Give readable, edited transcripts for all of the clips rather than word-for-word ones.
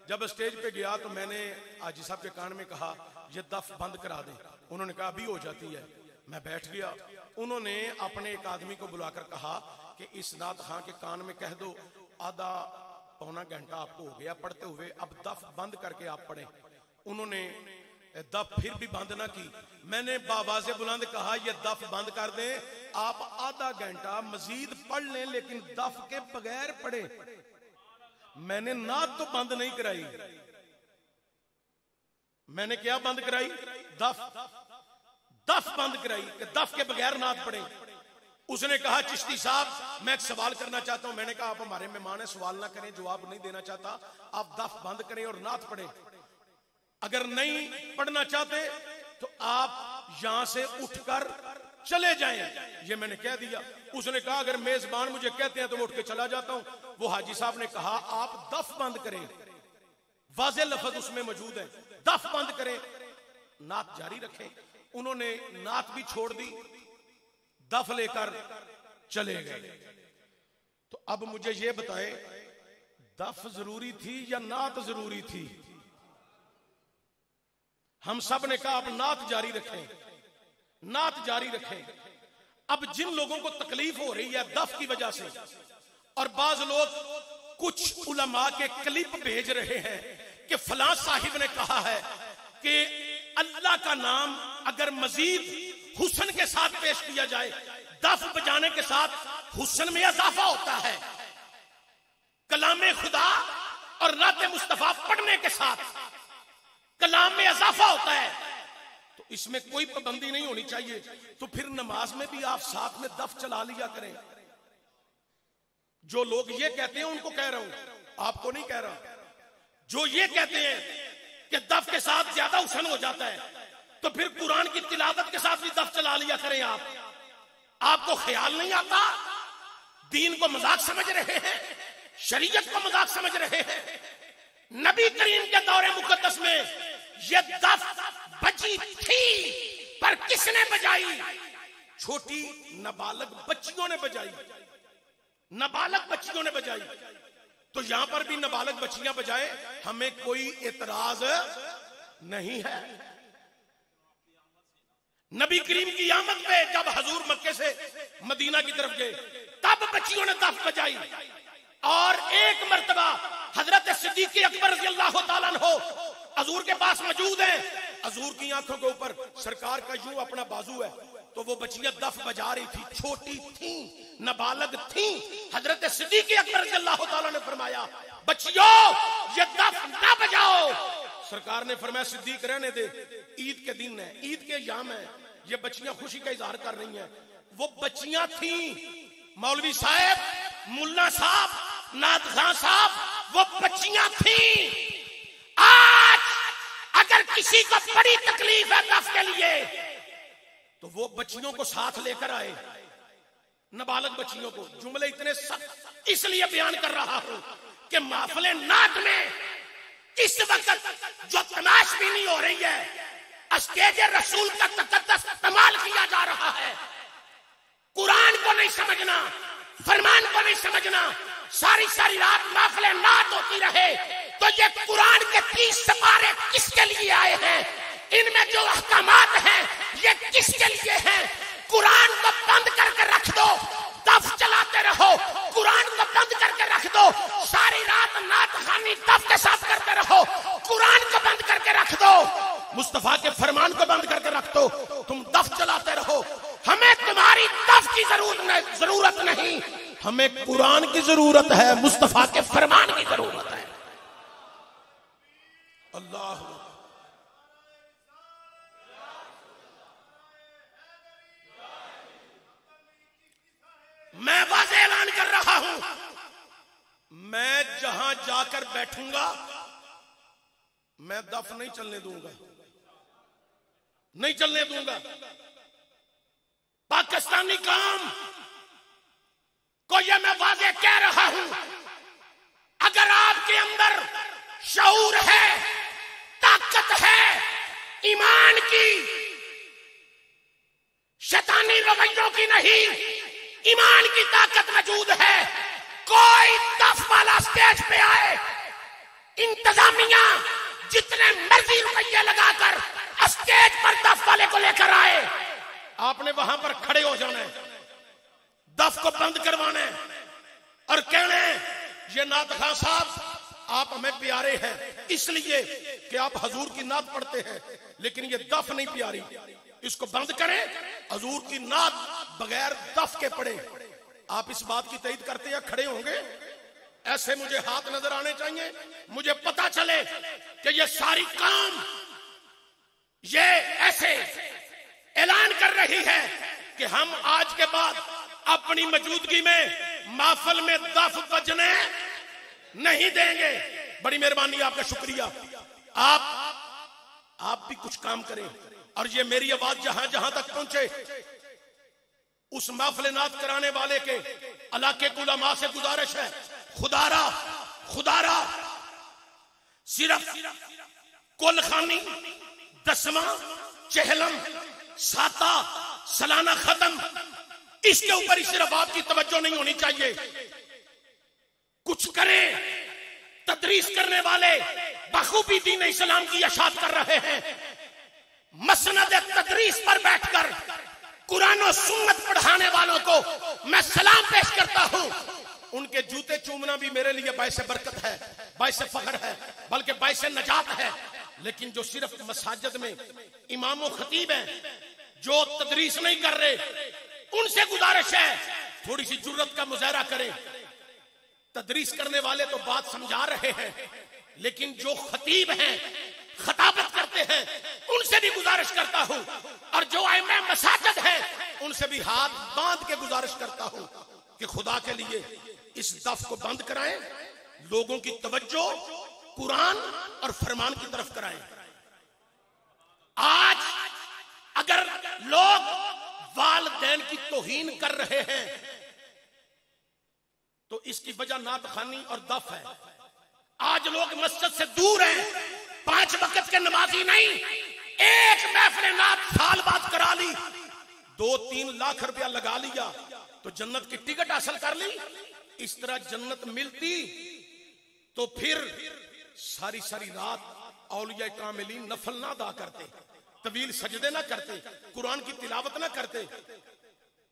जब स्टेज पे गया तो मैंने हाजी साहब के कान में कहा ये दफ बंद करा दें। उन्होंने कहा अभी हो जाती है। मैं बैठ गया। उन्होंने अपने एक आदमी को बुलाकर कहा कि इस नात खां के कान में कह दो आधा पौना घंटा आपको हो गया पढ़ते हुए, अब दफ बंद करके आप पढ़ें। उन्होंने दफ फिर भी बंद ना की। मैंने बाबा से बुलंद कहा ये दफ बंद कर दें, आप आधा घंटा मजीद पढ़ लें लेकिन दफ के बगैर पढ़े। मैंने नात तो बंद नहीं कराई, मैंने क्या बंद कराई? दफ बंद कराई कि दफ के बगैर नात पढ़े। उसने कहा चिश्ती साहब मैं एक सवाल करना चाहता हूं। मैंने कहा आप हमारे मेहमान हैं, सवाल ना करें, जवाब नहीं देना चाहता, आप दफ बंद करें और नात पढ़े। अगर नहीं पढ़ना चाहते तो आप यहां से उठकर चले जाएं, ये मैंने कह दिया। उसने कहा अगर मेजबान मुझे कहते हैं तो मैं उठ के चला जाता हूं। वो हाजी साहब ने कहा आप दफ बंद करें, वाज़े लफ्ज उसमें मौजूद है, दफ बंद करें, नात जारी रखें। उन्होंने नात भी छोड़ दी, दफ लेकर चले गए। तो अब मुझे ये बताएं दफ जरूरी थी या नात जरूरी थी? हम सब ने कहा आप नात जारी रखें, नात जारी रखें। अब जिन लोगों को तकलीफ हो रही है दफ की वजह से, और बाज लोग कुछ उलमा के क्लिप भेज रहे हैं कि फलां साहिब ने कहा है कि अल्लाह का नाम अगर मजीद हुस्न के साथ पेश किया जाए, दफ बजाने के साथ हुस्न में इजाफा होता है, कलाम खुदा और नात मुस्तफा पढ़ने के साथ कलाम में इजाफा होता है, तो इसमें कोई पाबंदी नहीं होनी चाहिए। तो फिर नमाज में भी आप साथ में दफ चला लिया करें। जो लोग ये कहते हैं उनको कह रहा हूं, आपको नहीं कह रहा। जो ये कहते हैं कि दफ के साथ ज्यादा हुस्न हो जाता है, तो फिर कुरान की तिलावत के साथ भी दफ चला लिया करें। आपको ख्याल नहीं आता? दीन को मजाक समझ रहे हैं, शरीयत को मजाक समझ रहे हैं। नबी करीम के दौरे मुकद्दस में ये दफ बजी थी, पर किसने बजाई? छोटी नाबालग बच्चियों ने बजाई, नाबालग बच्चियों ने बजाई। तो यहां पर भी नाबालग बच्चियां बजाए, हमें कोई एतराज नहीं है। नबी करीम की आमद पे जब हजूर मक्के से मदीना की तरफ गए, तब बच्चियों ने दफ बजाई। और एक मर्तबा हजरत सिद्दीक़ अकबर रज़ियल्लाहु ताला अन्हु हजूर के पास मौजूद हैं। हजूर की आंखों के ऊपर सरकार का यूं अपना बाजू है, तो वो बच्चियां दफ बजा रही थी, छोटी थी, नाबालग थी। हजरत सिद्दीक़ अकबर रज़ियल्लाहु ताला ने फरमाया बच्चियों ये दफ ना बजाओ। सरकार ने फरमाया सिद्दीक रहने दे, ईद के दिन है, ईद के याम है, ये बच्चियां खुशी का इजहार कर रही हैं। वो बच्चियां थी, मौलवी साहब, मुल्ला साहब, नात खां साहब, वो बच्चियां थी। आज अगर किसी को बड़ी तकलीफ है दफ के लिए, तो वो बच्चियों को साथ लेकर आए, नाबालग बच्चियों को। जुमले इतने सख्त इसलिए बयान कर रहा हूं कि महफिल नात में इस वक्त जो तमाशबीनी हो रही है, स्टेज रसूल का तकद्दस इस्तेमाल किया जा रहा है। कुरान को नहीं समझना, फरमान को नहीं समझना, सारी सारी रात महफिल नात होती रहे, तो ये कुरान के 30 सिपारे किसके लिए आए हैं? इनमें जो अहकामात हैं ये किसके लिए हैं? कुरान को बंद करके रख दो, दफ चलाते रहो। कुरान को बंद करके रख दो, सारी रात नात खानी दफ के साथ करते रहो। कुरान को बंद करके रख दो, मुस्तफा के फरमान को बंद करके रख दो, तुम दफ चलाते रहो। हमें तुम्हारी दफ की जरूरत नहीं, हमें कुरान की जरूरत है, मुस्तफा के फरमान की जरूरत है। अल्लाह मैं वाज़े ऐलान कर रहा हूं, मैं जहां जाकर बैठूंगा मैं दफ नहीं चलने दूंगा, नहीं चलने दूंगा। पाकिस्तानी काम को यह मैं वाज़े कह रहा हूं, अगर आपके अंदर शऊर है, ताकत है ईमान की, शैतानी रवैयों की नहीं, ईमान की ताकत मौजूद है, कोई दफ वाला स्टेज पे आए, इंतजामिया जितने मर्जी रुपये लगाकर स्टेज पर दफ वाले को लेकर आए, आपने वहां पर खड़े हो जाना है, दफ को बंद करवाना है और कहना है ये नात खां साहब आप हमें प्यारे हैं इसलिए कि आप हजूर की नात पढ़ते हैं, लेकिन ये दफ नहीं प्यारी, इसको बंद करें, हजूर की नात बगैर दफ के पढ़े। आप इस बात की तईद करते हैं, खड़े होंगे? ऐसे मुझे हाथ नजर आने चाहिए, मुझे पता चले कि ये सारी काम ये ऐसे ऐलान कर रही है कि हम आज के बाद अपनी मौजूदगी में महफिल में दफ बजने नहीं देंगे। बड़ी मेहरबानी, आपका शुक्रिया। आप भी कुछ काम करें और ये मेरी आवाज जहां जहां तक पहुंचे, उस महफिल नात कराने वाले के इलाके के उलमा से गुजारिश है, खुदारा सिर्फ कुलखानी, दसवां, चहलम, साता, सालाना खत्म, इसके ऊपर ही सिर्फ आपकी तवज्जो नहीं होनी चाहिए। कुछ करें। तदरीस करने वाले बखूबी दीन इस्लाम की इशाअत कर रहे हैं। मसनद तदरीस पर बैठकर कुरान और सुन्नत पढ़ाने वालों को मैं सलाम पेश करता हूं। उनके जूते चूमना भी मेरे लिए बाइसे बरकत है, बाइसे फख्र है, बल्कि बाइसे नजात है। लेकिन जो सिर्फ मसाजिद में इमाम और खतीब हैं, जो तदरीस नहीं कर रहे, उनसे गुजारिश है थोड़ी सी जुर्रत का मुजाहरा करें। तदरीस करने वाले तो बात समझा रहे हैं, लेकिन जो खतीब हैं, खताबत करते हैं, उनसे भी गुजारिश करता हूं, और जो आइम्मा मसाजिद हैं, उनसे भी हाथ बांध के गुजारिश करता हूं कि खुदा के लिए इस दफ को बंद कराएं, लोगों की तवज्जो कुरान और फरमान की तरफ कराएं। आज अगर लोग वालिदैन की तौहीन कर रहे हैं तो इसकी वजह नात खानी और दफ है। आज लोग मस्जिद से दूर हैं, 5 वक्त के नमाजी नहीं, एक महफिल नात साल बाद करा ली, 2-3 लाख रुपया लगा लिया तो जन्नत की टिकट हासिल कर ली। इस तरह जन्नत मिलती तो फिर सारी सारी रात औलिया कामिलीन नफल ना अदा करते, तवील सजदे ना करते, कुरान की तिलावत ना करते,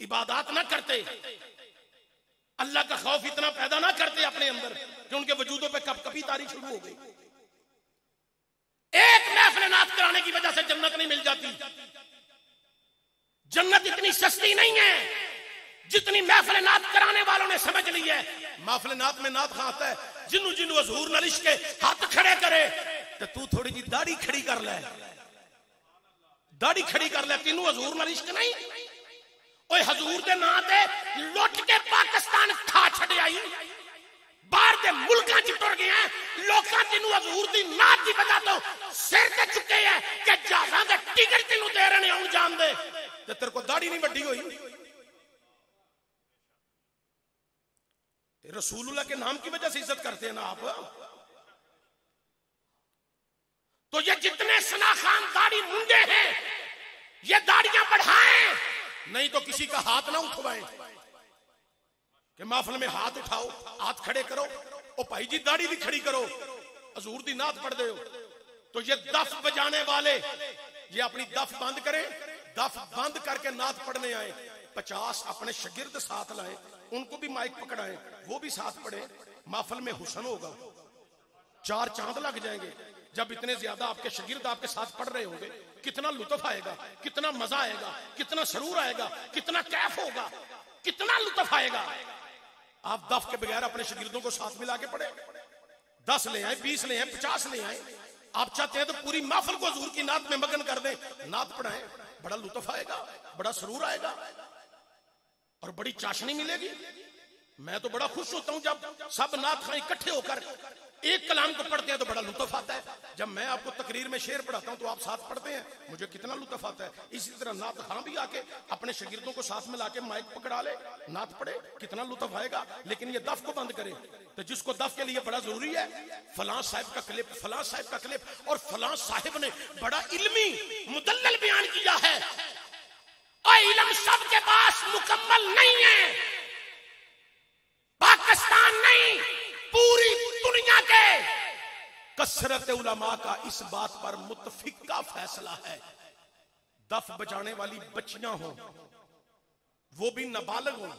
इबादत ना करते, अल्लाह का खौफ इतना पैदा ना करते अपने अंदर कि उनके वजूदों पे कभी तारीख शुरू हो गई। एक महफिल नात कराने की वजह से जन्नत नहीं मिल जाती। जन्नत इतनी सस्ती नहीं है जितनी महफिल नात कराने वालों ने समझ ली है। महफिल नात में नात खाता है, जिन्नू जिन्नू हजूर नलिश के हाथ खड़े करे तो तू थोड़ी जी दाढ़ी खड़ी कर ले, दाढ़ी खड़ी कर ले, तीनू हजूर नलिश के नहीं। ओए हजूर दे नां ते लुट के पाकिस्तान खा छड़े आई, बाहर दे मुल्कां च टुर गए हैं, लोकां जिन्नू हजूर दी नात दी वजह तो सिर ते चुके हैं कि जहाज़ां दे टिकट तेनू दे रहे आउण जान दे, ते तेरे को दाढ़ी नहीं वड्डी होई। रसूलुल्लाह के नाम की वजह से इज्जत करते हैं ना आप। तो ये जितने सनाखान दाढ़ी मुंडे हैं, ये दाढ़ियां बढ़ाएं, नहीं तो किसी का हाथ ना उठवाएं कि महफिल में हाथ उठाओ, हाथ खड़े करो, ओ भाई जी दाढ़ी भी खड़ी करो, हजूर दी नात पढ़ दे हो। तो ये दफ बजाने वाले ये अपनी दफ बंद करें, दफ बंद करके नात पढ़ने आए, 50 अपने शागिर्द साथ लाए, उनको भी माइक पकड़ाएं, वो भी साथ पढ़े, महफिल में हुस्न होगा, 4 चांद लग जाएंगे। जब इतने ज्यादा आपके शागिर्द आपके साथ पढ़ रहे होंगे, कितना लुत्फ आएगा, कितना मजा आएगा, कितना सरूर आएगा, कितना कैफ होगा, कितना लुत्फ आएगा। आप दफ के बगैर अपने शागिर्दों को साथ मिला के पढ़े, 10 ले आए, 20 ले आए, 50 ले आए। आप चाहते हैं तो पूरी महफिल को हुजूर की नात में मगन कर दें, नात पढ़ाएं, बड़ा लुत्फ आएगा, बड़ा सरूर आएगा और बड़ी चाशनी मिलेगी। मैं तो बड़ा खुश होता हूं जब सब नात खां इकट्ठे होकर एक कलाम को पढ़ते हैं तो बड़ा लुत्फ आता है। जब मैं आपको तकरीर में शेर पढ़ाता हूं तो आप साथ पढ़ते हैं, मुझे कितना लुत्फ आता है। इसी तरह नात खां भी आके अपने शागिर्दों को साथ में लाके माइक पकड़ा ले, नात पढ़े, कितना लुत्फ आएगा। लेकिन ये दफ को बंद करे तो जिसको दफ के लिए बड़ा जरूरी है, फलां साहिब का क्लिप, फलां साहिब का क्लिप, और फलां साहिब ने बड़ा इल्मी मुदल्लल बयान किया है। और इल्म सबके पास मुकम्मल नहीं है, पाकिस्तान नहीं पूरी दुनिया के कसरत उलमा का इस बात पर मुत्तफिका फैसला है, दफ बजाने वाली बच्चियां हो, वो भी नाबालिग हो,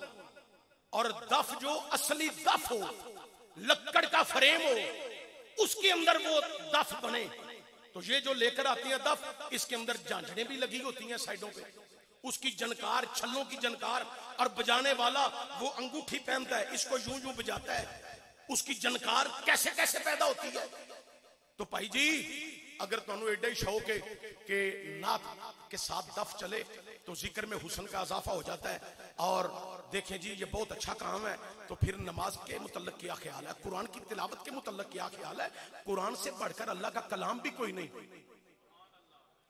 और दफ जो असली दफ हो, लक्कड़ का फ्रेम हो, उसके अंदर वो दफ बने। तो ये जो लेकर आती है दफ, इसके अंदर झांझड़ें भी लगी होती हैं साइडों पे, उसकी जनकार, छल्लों की जनकार, और बजाने वाला वो अंगूठी पहनता है, इसको यूं यूं बजाता है, उसकी जनकार कैसे कैसे पैदा होती है। तो भाई जी अगर तुहानू एडा ही शौक है कि नात के साथ दफ चले तो जिक्र में हुस्न का इजाफा हो जाता है, और देखें जी ये बहुत अच्छा काम है, तो फिर नमाज के मुतल्लक क्या ख्याल है, कुरान की तिलावत के मुतल्लक क्या ख्याल है। कुरान से बढ़कर अल्लाह का कलाम भी कोई नहीं,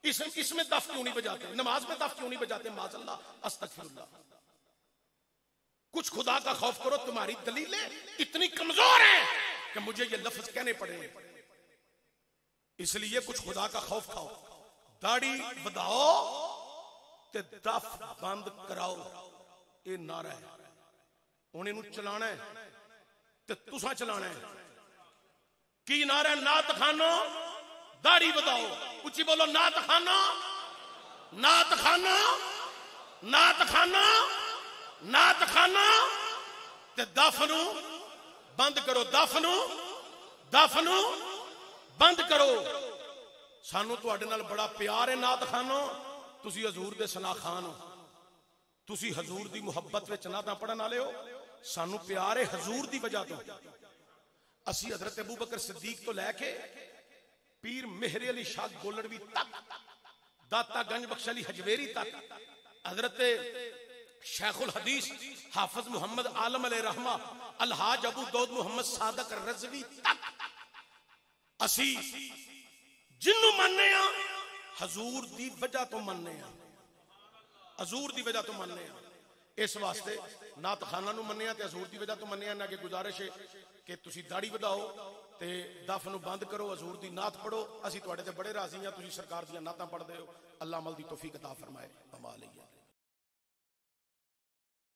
इसमें दफ क्यों नहीं बजाते, नमाज में दफ क्यों नहीं बजाते, माज़अल्लाह अस्तगफिरुल्लाह। कुछ खुदा का खौफ करो, तुम्हारी दलीलें इतनी कमजोर हैं कि मुझे ये लफ्ज कहने पड़े, इसलिए कुछ खुदा का खौफ खाओ, दाढ़ी बधाओ ते दफ बंद कराओ, ये नारा है। उन्हें नू चलाना है ते तुसा चलाना है। की नारा है? नात खानो दाढ़ी बधाओ, उची बोलो, नात खानो, नात खानो, नात खानो, नात खानो ते दफ नू बंद करो, दफ नू बंद करो। सानू तुहाडे नाल बड़ा प्यार है नात खानो, तुसी हजूर दे सना खान हो, तुसी हजूर दी मुहब्बत विच नातां पढ़न वाले हो, सानू प्यार है हजूर दी वजह तो। असी हजरत अबू बकर सिद्दीक तो लैके पीर मेहर अली शाह गोलड़वी तक, दाता गंज बख्श अली हजवेरी तक, हजरत शेखुल हदीस हाफिज मोहम्मद आलम अलैहि रहमा अलहाज अबू दाऊद मोहम्मद सादक रज़वी तक असी जिन्नू मानने आ हजूर दी वजह तो मानने आ, हजूर दी वजह तो मानने आ। इस वास्ते नात खाना नू मन्निया ते हजूर दी वजह तो मन्निया। ना कि गुजारिश है कि तुसी दाढ़ी वधाओ ते दफ नू बंद करो, हजूर दी नात पढ़ो। असी तुहाडे ते बड़े राजी हां, तुसी सरकार दी नातां पढ़दे हो। अल्लाह अमल दी तौफीक अता फरमाए।